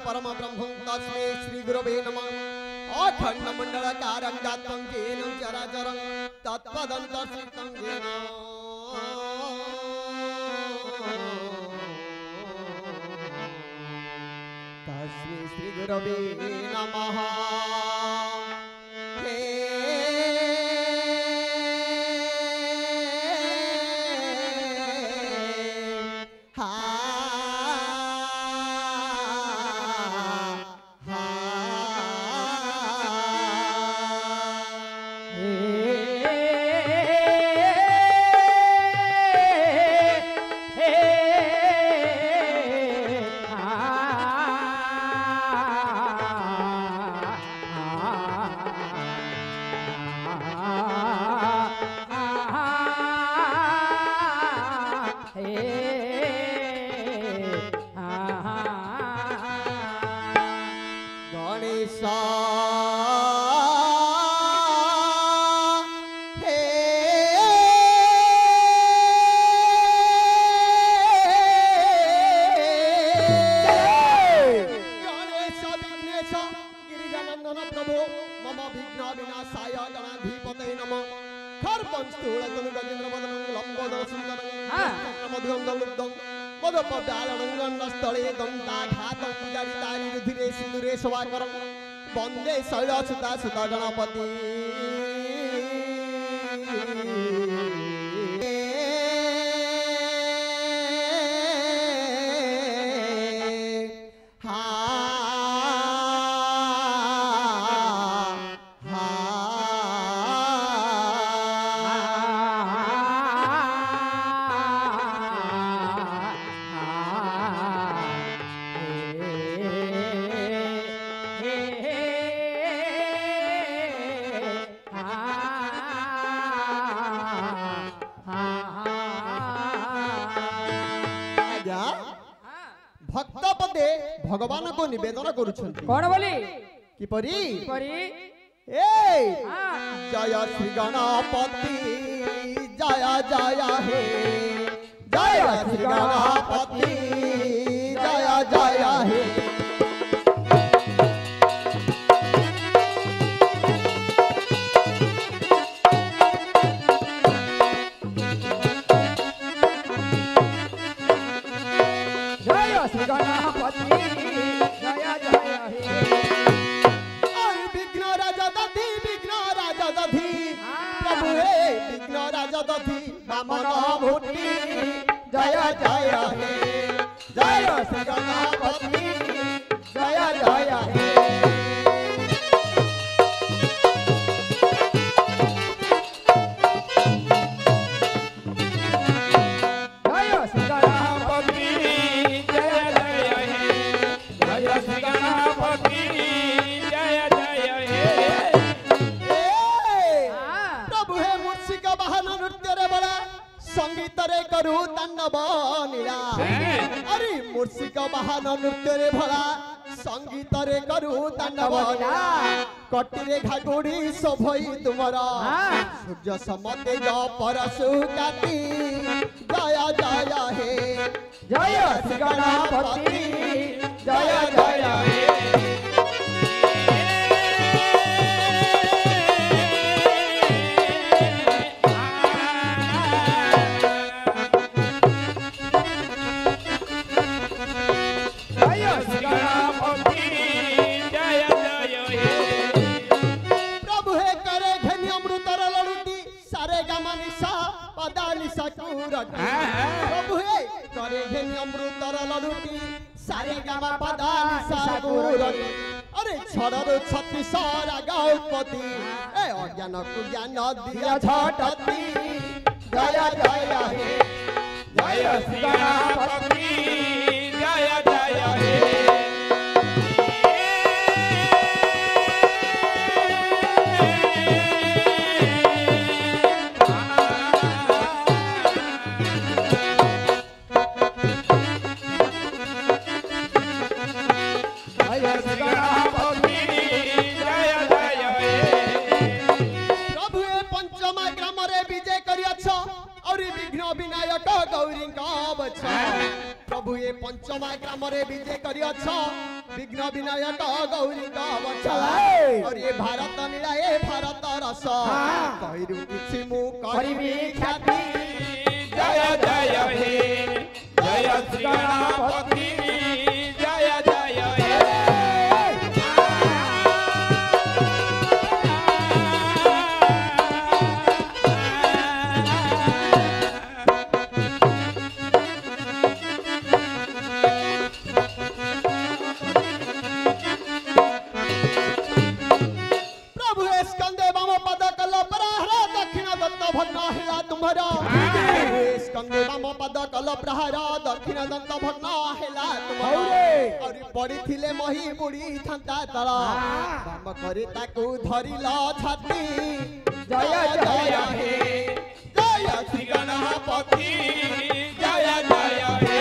परम ब्रह्म तस्मै श्री गुरवे नमः। अखंड मंडलकारं जातं येन चराचरं तत्पदन्तर्शितं येन तस्मै श्री गुरवे नमः। वंदे शैल सुता सुता गणपति भक्त पदे भगवान को निवेदन करुछन्ति कोन बोली किपरि ए जय श्री गणपति जय जय हे जय श्री गणपति जय जय हे जय जय हे जय श्री गणपति जय जय हे करू तांडव नीला अरे मूर्छिक वाहन नृत्य रे भला संगीत रे करू तांडव कटी रे घागुड़ी शोभई तुमर सूर्य समते ज परशु काती जय जय हे जय श्री गणपति जय जय हे किशोर गौपति ए अज्ञान को ज्ञान दिया झटती जय जय हे जय श्री गणपति जय जय हे विनायक गौरी प्रभु ये पंचमा ग्राम रे विजय करियछ विघ्न विनायक गौरी और ये भारत नीला ये भारत रस कहिरु किछि मु करिबी ख्याति जय जय हे जय श्री गणपति जय जय हे स्कंदे वाम पद कल प्रहार दक्षिण दंत भग्न हेला तुम्हारा और पड़ी थिले मही बुड़ी थांता तला वाम करी ताकू धरिल छाती जय जय हे जय श्री गणपति जय जय हे